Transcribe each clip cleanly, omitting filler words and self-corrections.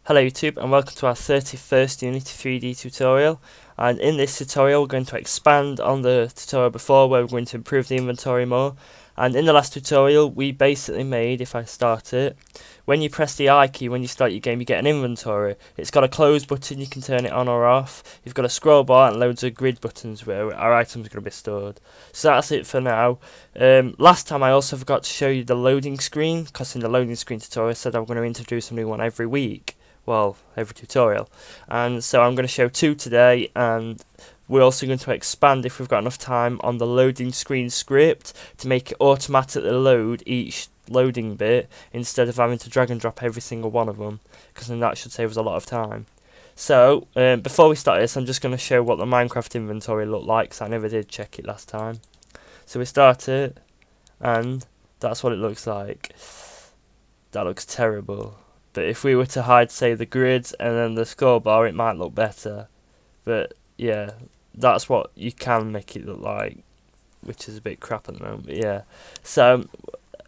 Hello YouTube and welcome to our 31st Unity 3D tutorial, and in this tutorial we're going to expand on the tutorial before where we're going to improve the inventory more. And in the last tutorial we basically made, if I start it, when you press the I key when you start your game you get an inventory. It's got a close button, you can turn it on or off. You've got a scroll bar and loads of grid buttons where our items are going to be stored. So that's it for now. Last time I also forgot to show you the loading screen, because in the loading screen tutorial I said I'm going to introduce a new one every week. Well, every tutorial, and so I'm going to show two today, and we're also going to expand, if we've got enough time, on the loading screen script to make it automatically load each loading bit instead of having to drag and drop every single one of them, because then that should save us a lot of time. So before we start this, I'm just going to show what the Minecraft inventory looked like, because I never did check it last time. So we start it, and that's what it looks like. That looks terrible. But if we were to hide, say, the grids and then the scroll bar, it might look better. But yeah, that's what you can make it look like, which is a bit crap at the moment. But yeah, so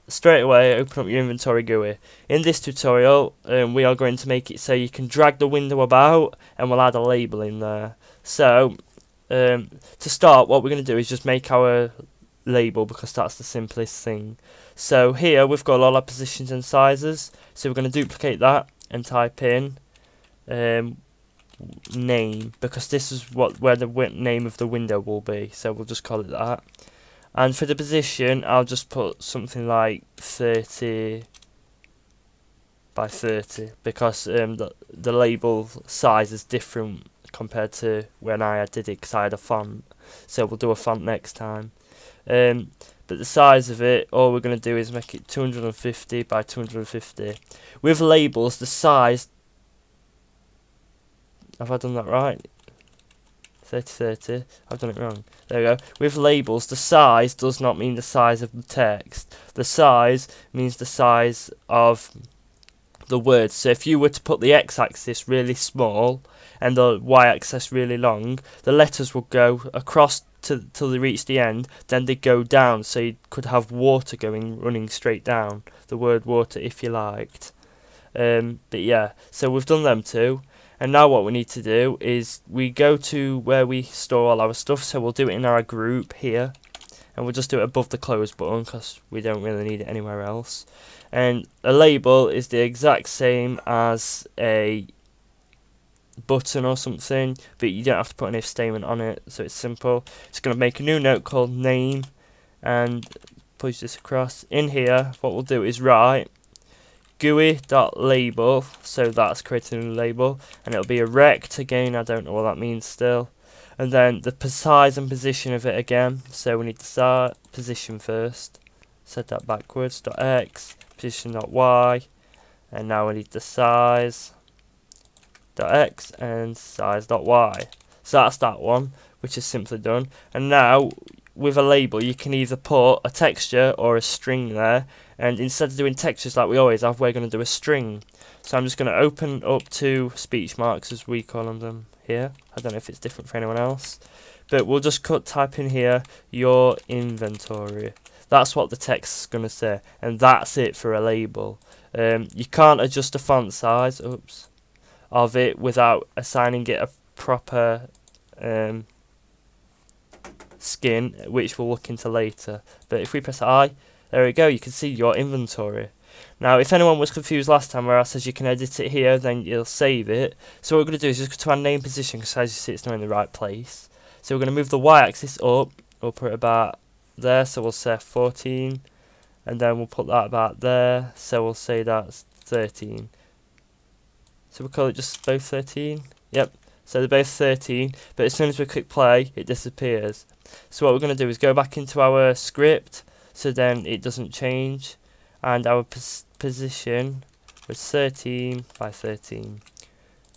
straight away open up your inventory GUI. In this tutorial we are going to make it so you can drag the window about, and we'll add a label in there. So to start, what we're going to do is just make our label, because that's the simplest thing. So here we've got all our positions and sizes, so we're going to duplicate that and type in name, because this is where the name of the window will be, so we'll just call it that. And for the position I'll just put something like 30 by 30, because the label size is different compared to when I did it, because I had a font, so we'll do a font next time. But the size of it, all we're going to do is make it 250 by 250. With labels, the size, have I done that right? 30, I've done it wrong. There we go. With labels, the size does not mean the size of the text. The size means the size of the words. So if you were to put the x-axis really small and the y-axis really long, the letters would go across till they reach the end, then they go down, so you could have water running straight down, the word water, if you liked. But yeah, so we've done them two, and now what we need to do is we go to where we store all our stuff. So we'll do it in our group here, and we'll just do it above the close button, because we don't really need it anywhere else. And a label is the exact same as a button or something, but you don't have to put an if statement on it, so it's simple. Just going to make a new note called name and push this across. In here what we'll do is write GUI.label, so that's creating a new label, and it'll be a rect again, I don't know what that means still. And then the size and position of it again, so we need to start position first, set that backwards, .x, position.y, and now we need the size .x and size.y. So that's that one, which is simply done. And now with a label you can either put a texture or a string there, and instead of doing textures like we always have, we're going to do a string. So I'm just going to open up two speech marks, as we call them here. I don't know if it's different for anyone else, but we'll just type in here your inventory. That's what the text is going to say, and that's it for a label. You can't adjust the font size of it without assigning it a proper skin, which we'll look into later. But if we press I, there we go, you can see your inventory. Now if anyone was confused last time where I says you can edit it here, then you'll save it. So what we're going to do is just go to our name position, because as you see it's not in the right place. So we're going to move the y-axis up, we'll put it about there, so we'll say 14, and then we'll put that about there, so we'll say that's 13. So we'll call it just both 13. Yep, so they're both 13, but as soon as we click play it disappears. So what we're going to do is go back into our script, so then it doesn't change, and our position was 13 by 13.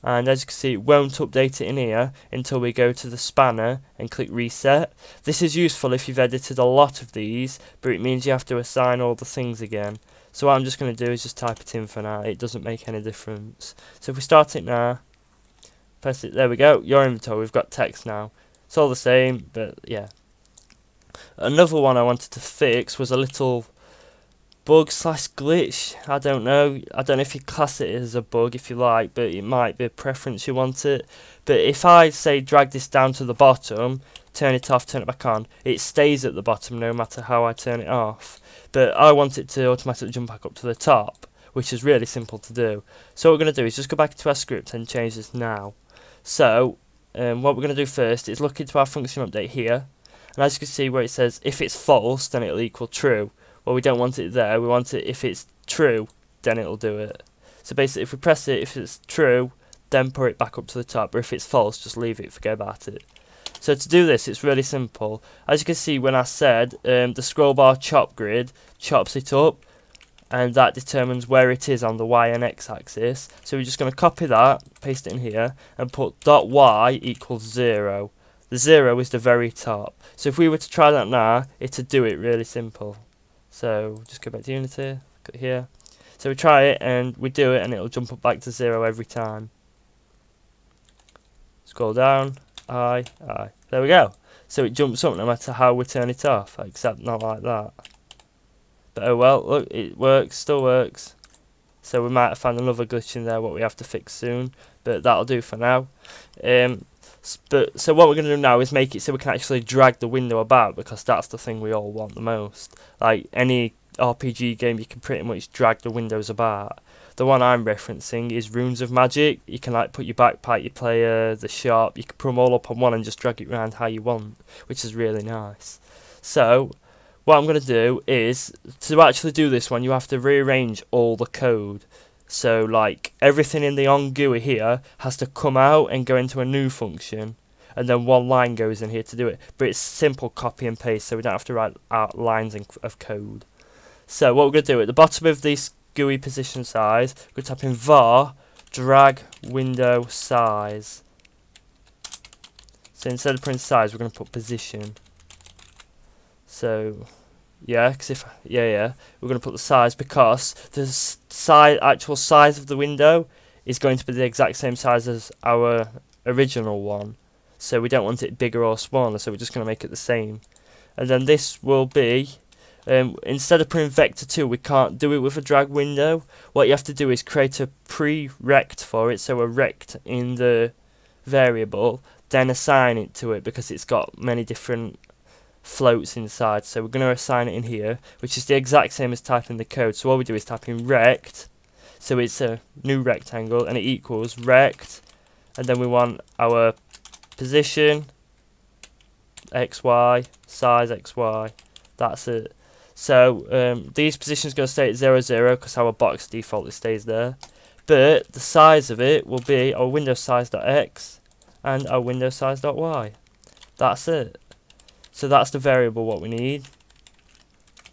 And as you can see, it won't update it in here until we go to the spanner and click reset. This is useful if you've edited a lot of these, but it means you have to assign all the things again. So what I'm just going to do is just type it in for now, it doesn't make any difference. So if we start it now, press it, there we go, your inventory, we've got text now. It's all the same, but yeah. Another one I wanted to fix was a little bug slash glitch. I don't know if you class it as a bug if you like, but it might be a preference you want it. But if I say drag this down to the bottom, turn it off, turn it back on, it stays at the bottom no matter how I turn it off. But I want it to automatically jump back up to the top, which is really simple to do. So what we're going to do is just go back to our script and change this now. So what we're going to do first is look into our function update here, and as you can see where it says if it's false then it'll equal true. Well, we don't want it there, we want it if it's true then it'll do it. So basically if we press it, if it's true then put it back up to the top, or if it's false just leave it, forget about it. So to do this it's really simple. As you can see when I said the scroll bar chop grid chops it up, and that determines where it is on the Y and X axis. So we're just going to copy that, paste it in here, and put .y equals 0. The 0 is the very top. So if we were to try that now, it'd do it really simple. So just go back to Unity, go here. So we try it and we do it and it'll jump up back to 0 every time. Scroll down, I. There we go. So it jumps up no matter how we turn it off, except not like that. But oh well, look, it works, still works. So we might have found another glitch in there what we have to fix soon, but that'll do for now. So what we're going to do now is make it so we can actually drag the window about, because that's the thing we all want the most. Like any RPG game, you can pretty much drag the windows about. The one I'm referencing is Runes of Magic. You can like put your backpack, your player, the shop, you can put them all up on one and just drag it around how you want, which is really nice. So what I'm going to do is, to actually do this one, you have to rearrange all the code. So like everything in the on GUI here has to come out and go into a new function, and then one line goes in here to do it. But it's simple copy and paste, so we don't have to write out lines of code. So what we're going to do at the bottom of this GUI position size, we're going to type in var drag window size. So instead of putting size, we're going to put position. So yeah, because we're going to put the size, because the actual size of the window is going to be the exact same size as our original one. So we don't want it bigger or smaller, so we're just going to make it the same. And then this will be, instead of putting vector 2, we can't do it with a drag window. What you have to do is create a pre-rect for it, so a rect in the variable, then assign it to it, because it's got many different floats inside. So we're going to assign it in here, which is the exact same as typing the code. So all we do is type in rect, so it's a new rectangle, and it equals rect, and then we want our position xy, size xy. That's it. So these positions are going to stay at 0 0 because our box defaultly stays there, but the size of it will be our window size.x and our window size.y. That's it. So that's the variable what we need.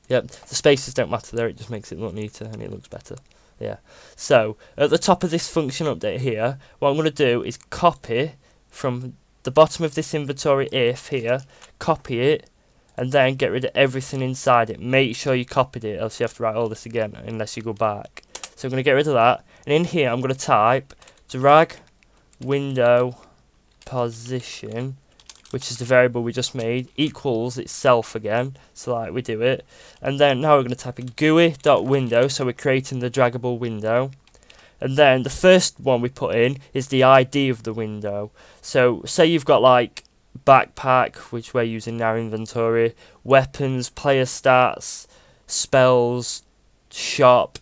Yep, the spaces don't matter there, it just makes it look neater and it looks better. Yeah. So at the top of this function update here, what I'm going to do is copy from the bottom of this inventory if here, copy it, and then get rid of everything inside it. Make sure you copied it, else you have to write all this again unless you go back. So I'm going to get rid of that, and in here I'm going to type drag window position, which is the variable we just made, equals itself again, so like we do it. And then now we're going to type in GUI.window, so we're creating the draggable window. And then the first one we put in is the ID of the window. So say you've got like backpack, which we're using in our inventory, weapons, player stats, spells, shop,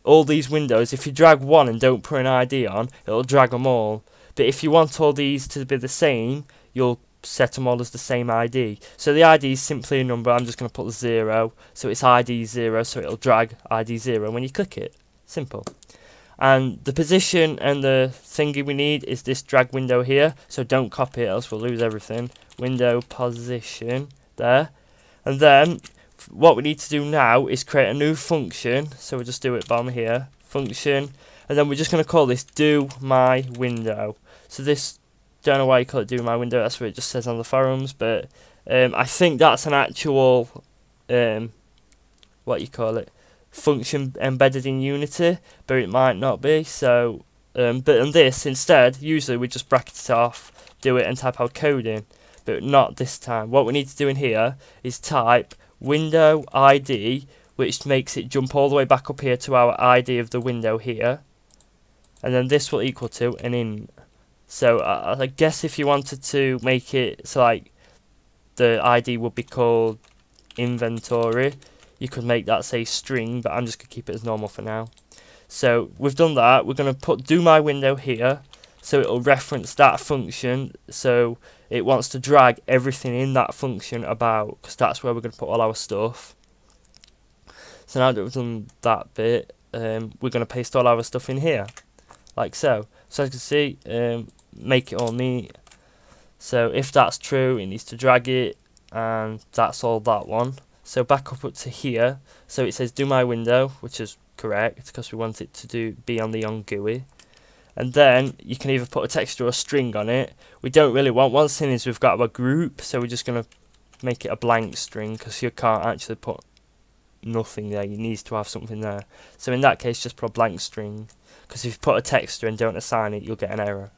all these windows, if you drag one and don't put an ID on, it'll drag them all. But if you want all these to be the same, you'll set them all as the same ID. So the ID is simply a number. I'm just going to put 0, so it's ID 0, so it'll drag ID 0 when you click it. Simple. And the position and the thingy we need is this drag window here, so don't copy it else we'll lose everything. Window position there. And then what we need to do now is create a new function, so we'll just do it bottom here, function, and then we're just going to call this do my window. So this, don't know why you call it do my window, that's what it just says on the forums, but I think that's an actual what you call it, function embedded in Unity, but it might not be. So but on this instead, usually we just bracket it off, do it and type our code in, but not this time. What we need to do in here is type window ID which makes it jump all the way back up here to our ID of the window here, and then this will equal to an int. So I guess if you wanted to make it so like the ID would be called inventory, you could make that say string, but I'm just going to keep it as normal for now. So we've done that. We're going to put do my window here, so it'll reference that function, so it wants to drag everything in that function about, because that's where we're going to put all our stuff. So now that we've done that bit, we're going to paste all our stuff in here, like so. So as you can see, make it all neat. So if that's true, it needs to drag it, and that's all that one. So back up to here, so it says do my window, which is correct because we want it to be on the on GUI. And then you can either put a text or a string on it. We don't really want, one thing is we've got our group, so we're just going to make it a blank string because you can't actually put nothing there, you need to have something there. So in that case just put a blank string, because if you put a text and don't assign it, you'll get an error.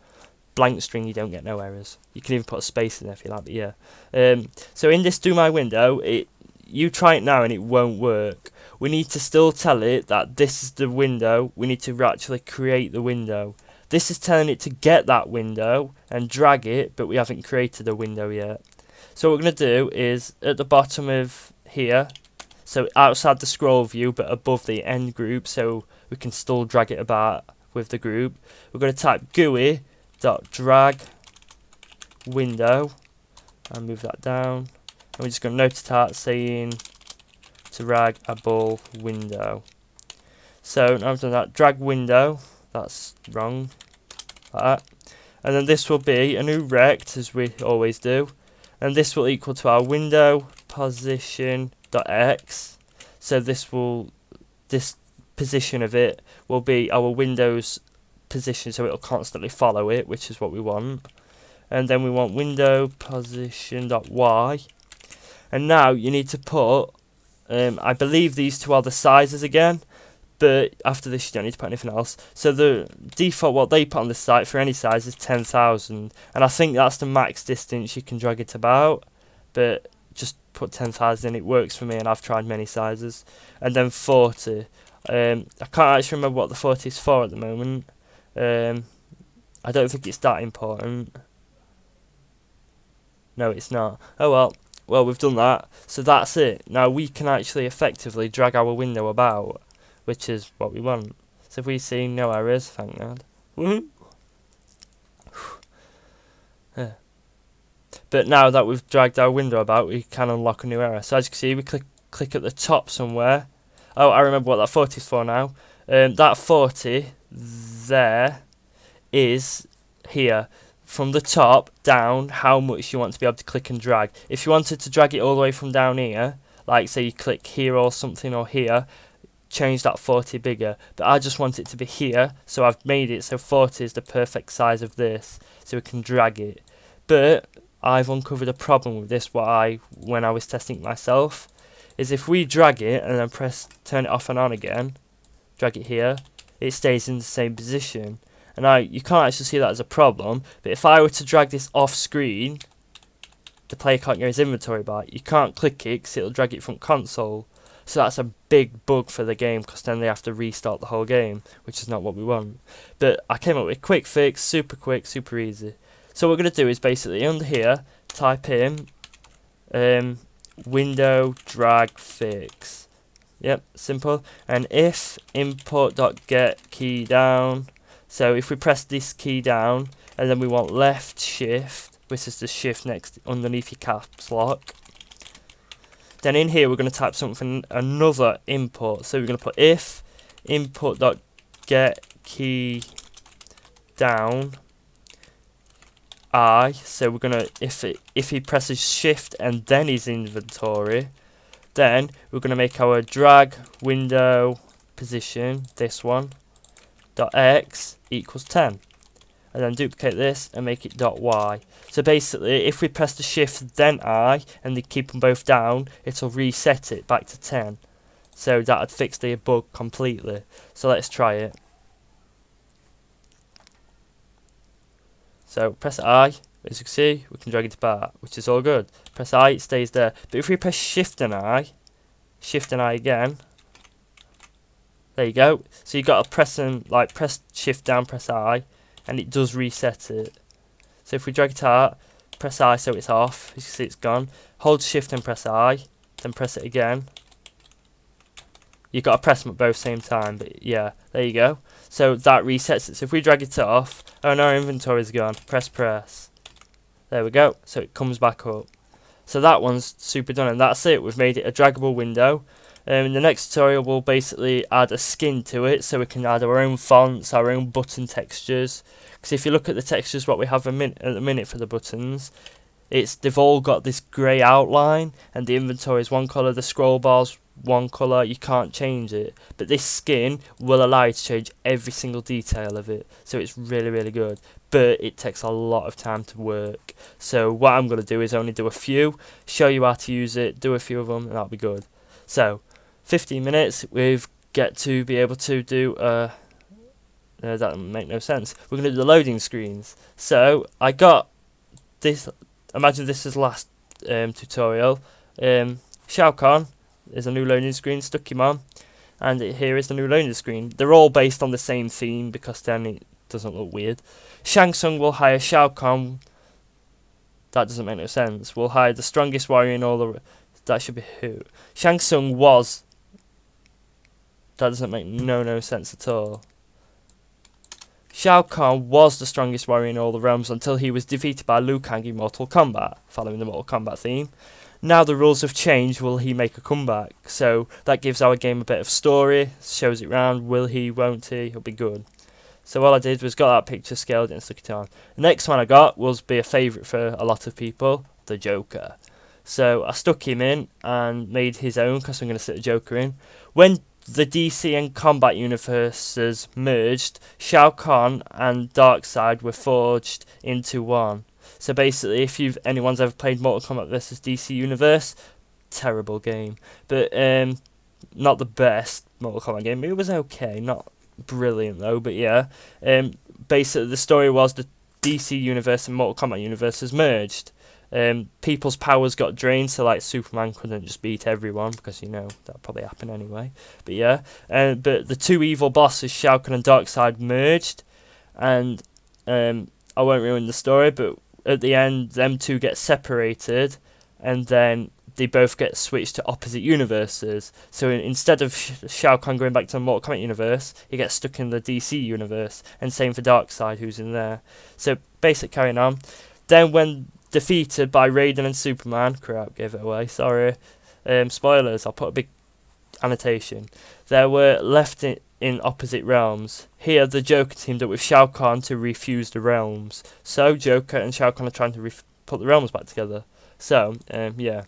Blank string, you don't get no errors. You can even put a space in there if you like, but yeah. So in this do my window, you try it now and it won't work. We need to still tell it that this is the window. We need to actually create the window. This is telling it to get that window and drag it, but we haven't created a window yet. So what we're going to do is at the bottom of here, so outside the scroll view but above the end group, so we can still drag it about with the group, we're going to type GUI.drag window and move that down. And we're just going to note it saying draggable window. So now I've done that, drag window, that's wrong, like that. And then this will be a new rect, as we always do, and this will equal to our window position.x. So this position of it will be our Windows position, so it'll constantly follow it, which is what we want. And then we want window position.y. And now you need to put, I believe these two are the sizes again, but after this you don't need to put anything else. So the default, what they put on the site for any size is 10,000, and I think that's the max distance you can drag it about, but just put 10,000, it works for me and I've tried many sizes. And then 40, I can't actually remember what the 40 is for at the moment. I don't think it's that important. No, it's not. Oh well, we've done that, so that's it. Now we can actually effectively drag our window about, which is what we want. So if we see no errors, thank God. Woohoo! Yeah. But now that we've dragged our window about, we can unlock a new error. So as you can see, we click at the top somewhere. Oh, I remember what that 40 is for now. That 40 there is here. From the top down, how much you want to be able to click and drag. If you wanted to drag it all the way from down here, like say you click here or something or here, change that 40 bigger. But I just want it to be here, so I've made it so 40 is the perfect size of this, so we can drag it. But I've uncovered a problem with this, when I was testing it myself, is if we drag it and then turn it off and on again, drag it here, it stays in the same position. And now you can't actually see that as a problem, but if I were to drag this off screen, the player can't get his inventory back. You can't click it because it'll drag it from console. So that's a big bug for the game, because then they have to restart the whole game, which is not what we want. But I came up with a quick fix, super quick, super easy. So what we're going to do is basically under here, type in window drag fix. Yep, simple. And if input.get key down, so if we press this key down and then we want left shift, which is the shift next underneath your caps lock, then in here we're going to type something, another input. So we're going to put if input.get key down I. So we're going to, if he presses shift and then his inventory, then we're going to make our drag window position, this one, .x equals 10, and then duplicate this and make it .y. So basically if we press the shift then I and they keep them both down, it'll reset it back to 10. So that would fix the bug completely. So let's try it. So press I, as you can see we can drag it back, which is all good. Press I, it stays there. But if we press shift and I, Shift and I again. There you go. So you got to press Shift down, press I, and it does reset it. So if we drag it out, press I so it's off. You can see it's gone. Hold Shift and press I, then press it again. You've got to press them at both same time, but yeah, there you go. So that resets it. So if we drag it off, oh no, our inventory's gone. Press. There we go. So it comes back up. So that one's super done, and that's it. We've made it a draggable window. In the next tutorial, we'll basically add a skin to it, so we can add our own fonts, our own button textures. Because if you look at the textures, what we have at the minute for the buttons, they've all got this grey outline, and the inventory is one colour, the scroll bar's one colour, you can't change it. But this skin will allow you to change every single detail of it, so it's really, really good. But it takes a lot of time to work. So what I'm going to do is only do a few, show you how to use it, do a few of them, and that'll be good. So 15 minutes, we've get to be able to do that doesn't make no sense. We're going to do the loading screens. So I got this, imagine this is last tutorial. Shao Kahn is a new loading screen, stuck him on, and here is the new loading screen. They're all based on the same theme because then it doesn't look weird. Shang Tsung will hire Shao Kahn. That doesn't make no sense. Will hire the strongest warrior in all the. That should be who? Shang Tsung was. That doesn't make no sense at all. Shao Kahn was the strongest warrior in all the realms until he was defeated by Liu Kang in Mortal Kombat, following the Mortal Kombat theme. Now the rules have changed, will he make a comeback? So that gives our game a bit of story, shows it round, will he, won't he, it'll be good. So all I did was got that picture, scaled it and stuck it on. The next one I got will be a favourite for a lot of people, the Joker. So I stuck him in and made his own because I'm going to sit the Joker in. When the DC and Combat universes merged, Shao Kahn and Darkseid were forged into one. So basically, if anyone's ever played Mortal Kombat vs DC Universe, terrible game, but not the best Mortal Kombat game. It was okay, not brilliant though, but yeah. Basically, the story was the DC Universe and Mortal Kombat universes merged. People's powers got drained, so like Superman couldn't just beat everyone because that'd probably happen anyway. But yeah, but the two evil bosses, Shao Kahn and Darkseid, merged, and I won't ruin the story, but at the end, them two get separated, and then they both get switched to opposite universes. So instead of Shao Kahn going back to the Mortal Kombat universe, he gets stuck in the DC universe, and same for Darkseid, who's in there. So basic carrying on. Then when defeated by Raiden and Superman, crap, gave it away, sorry, spoilers, I'll put a big annotation. They were left in opposite realms. Here the Joker teamed up with Shao Kahn to refuse the realms. So Joker and Shao Kahn are trying to put the realms back together. So yeah,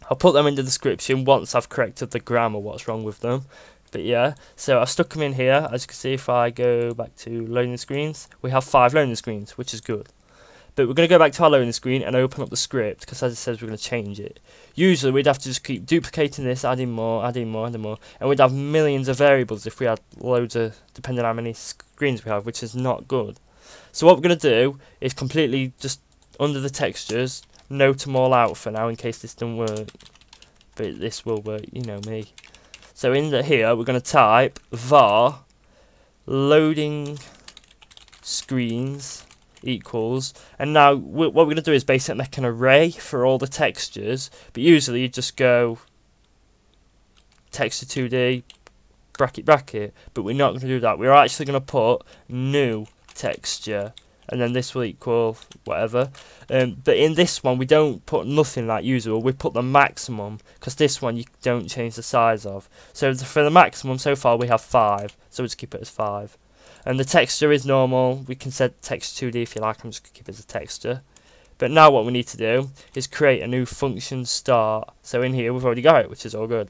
I'll put them in the description once I've corrected the grammar, what's wrong with them. But yeah, so I've stuck them in here. As you can see, if I go back to loading screens, we have 5 loading screens, which is good. But we're going to go back to our loading screen and open up the script, because as it says, we're going to change it. Usually we'd have to just keep duplicating this, adding more, and we'd have millions of variables if we had loads of, depending on how many screens we have, which is not good. So what we're going to do is completely just under the textures, note them all out for now in case this doesn't work. But this will work, you know me. So in here we're going to type var loading screens equals, and now what we're going to do is basically make an array for all the textures, but usually you just go texture 2D bracket, but we're not going to do that. We're actually going to put new texture, and then this will equal whatever. But in this one we don't put nothing like usual, we put the maximum, because this one you don't change the size of. So for the maximum so far we have 5, so we'll just keep it as 5. And the texture is normal. We can set texture 2D if you like. I'm just going to keep it as a texture. But now what we need to do is create a new function start. So in here we've already got it, which is all good.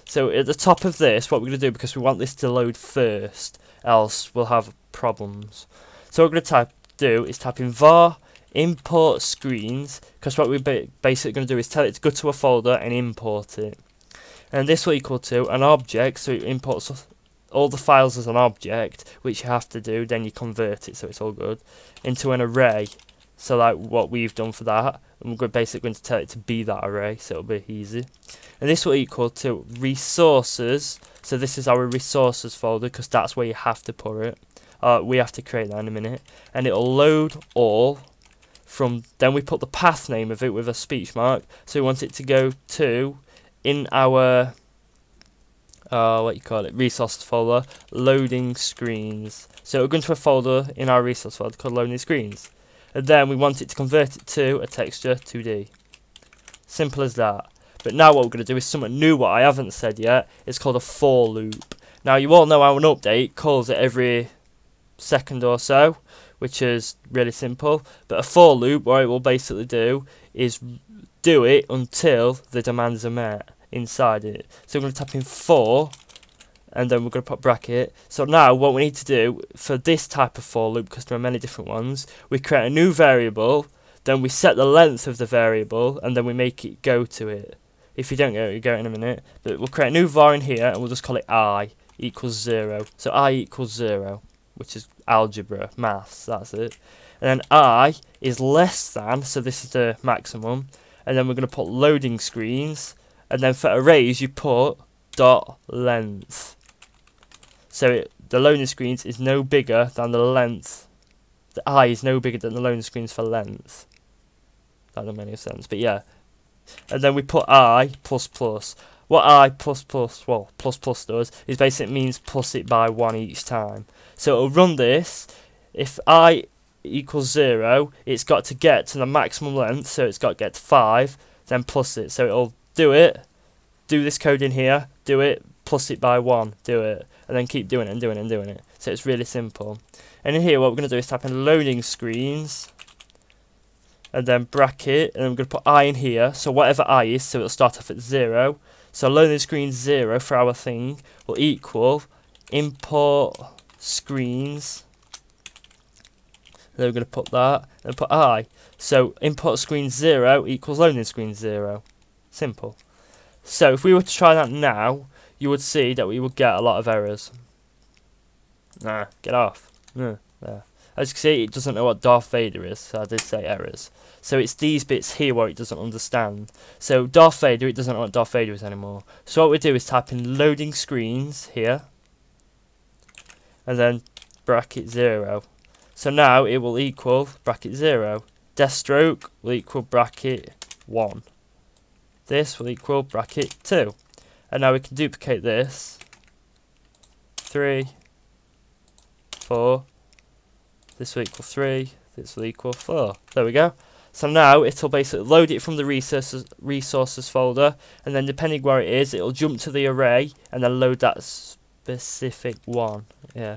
So at the top of this, what we're going to do, because we want this to load first, else we'll have problems. So what we're going to do is type in var import screens, because what we're basically going to do is tell it to go to a folder and import it. And this will equal to an object, so it imports all the files as an object, which you have to do, then you convert it, so it's all good, into an array. So like what we've done for that, and we're basically going to tell it to be that array, so it'll be easy. And this will equal to resources. So this is our resources folder because that's where you have to put it. We have to create that in a minute, and it'll load all from. Then we put the path name of it with a speech mark. So we want it to go to in our what you call it, resources folder, loading screens. So it'll go into a folder in our resource folder called loading screens, and then we want it to convert it to a texture 2D. Simple as that. But now what we're going to do is something new, what I haven't said yet. It's called a for loop. Now you all know how an update calls it every second or so, which is really simple. But a for loop, what it will basically do is do it until the demands are met inside it. So we're going to type in for, and then we're going to put bracket. So now what we need to do for this type of for loop, because there are many different ones, we create a new variable, then we set the length of the variable, and then we make it go to it. If you don't get it, you get it in a minute. But we'll create a new var in here, and we'll just call it I equals 0. So I equals 0, which is algebra, maths, that's it. And then I is less than, so this is the maximum. And then we're going to put loading screens, and then for arrays you put dot length. So the loading screens is no bigger than the length. The I is no bigger than the loading screens for length. That doesn't make any sense, but yeah. And then we put I plus plus. What I plus plus, well, plus plus does is basically means plus it by 1 each time. So it'll run this. If I equals 0, it's got to get to the maximum length, so it's got to get to 5, then plus it. So it'll do it, do this code in here, do it, plus it by 1, do it, and then keep doing it and doing it and doing it. So it's really simple. And in here, what we're going to do is type in loading screens, and then bracket, and then we're going to put I in here, so whatever I is, so it'll start off at 0. So loading screens 0 for our thing will equal import screens. Then we're going to put that, and put I. So import screen 0 equals loading screen 0. Simple. So if we were to try that now, you would see that we would get a lot of errors. Nah, get off. There. As you can see, it doesn't know what Darth Vader is, so I did say errors. So it's these bits here where it doesn't understand. So Darth Vader, it doesn't know what Darth Vader is anymore. So what we do is type in loading screens here, and then bracket 0. So now it will equal bracket 0. Deathstroke will equal bracket 1. This will equal bracket 2. And now we can duplicate this. 3, 4. This will equal 3. This will equal 4. There we go. So now it'll basically load it from the resources folder, and then depending where it is, it'll jump to the array and then load that specific one. Yeah.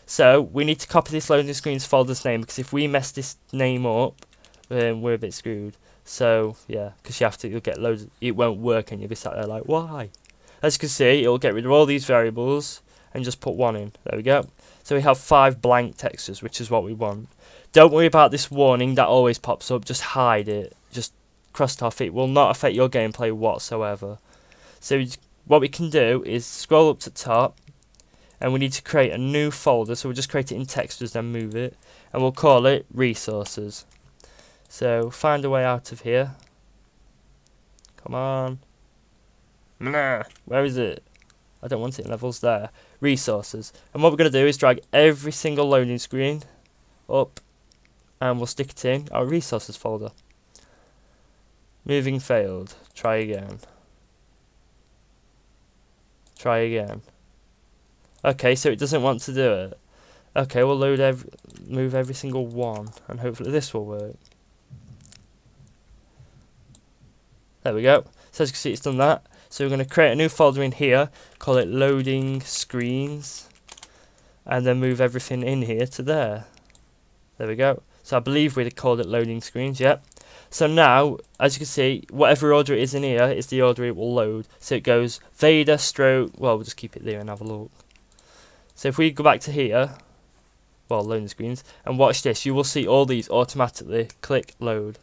So we need to copy this loading screens folder's name, because if we mess this name up, we're a bit screwed. So yeah, because you'll get loads. It won't work, and you'll be sat there like, why? As you can see, it'll get rid of all these variables and just put 1 in. There we go. So we have 5 blank textures, which is what we want. Don't worry about this warning that always pops up. Just hide it. Just cross it off. It will not affect your gameplay whatsoever. So what we can do is scroll up to the top, and we need to create a new folder. So we'll just create it in textures, then move it, and we'll call it resources. So find a way out of here. Come on. Nah, where is it? I don't want it in levels there. Resources. And what we're going to do is drag every single loading screen up, and we'll stick it in our resources folder. Moving failed. Try again. Try again. Okay, so it doesn't want to do it. Okay, we'll move every single one, and hopefully this will work. There we go. So as you can see, it's done that. So we're going to create a new folder in here, call it loading screens, and then move everything in here to there. There we go. So I believe we called it loading screens, yep. So now, as you can see, whatever order it is in here is the order it will load. So it goes Vader stroke, well, we'll just keep it there and have a look. So if we go back to here, well, loading screens, and watch this, you will see all these automatically click load.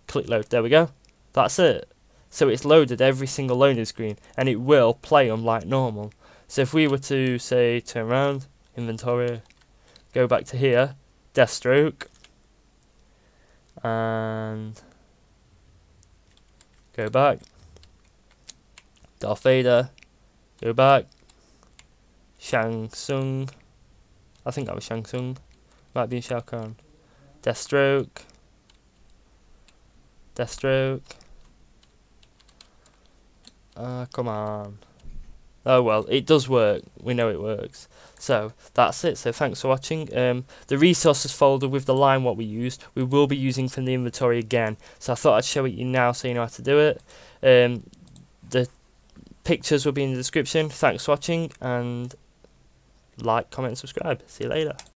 Click load, there we go. That's it. So it's loaded every single loading screen, and it will play them like normal. So if we were to, say, turn around, inventory, go back to here, Deathstroke, and go back. Darth Vader, go back. Shang Tsung, I think that was Shang Tsung, might be Shao Kahn. Deathstroke, come on. Oh well, it does work, we know it works. So that's it, so thanks for watching. The resources folder with the line what we used, we will be using from the inventory again, so I thought I'd show it you now so you know how to do it. The pictures will be in the description. Thanks for watching, and like, comment and subscribe. See you later.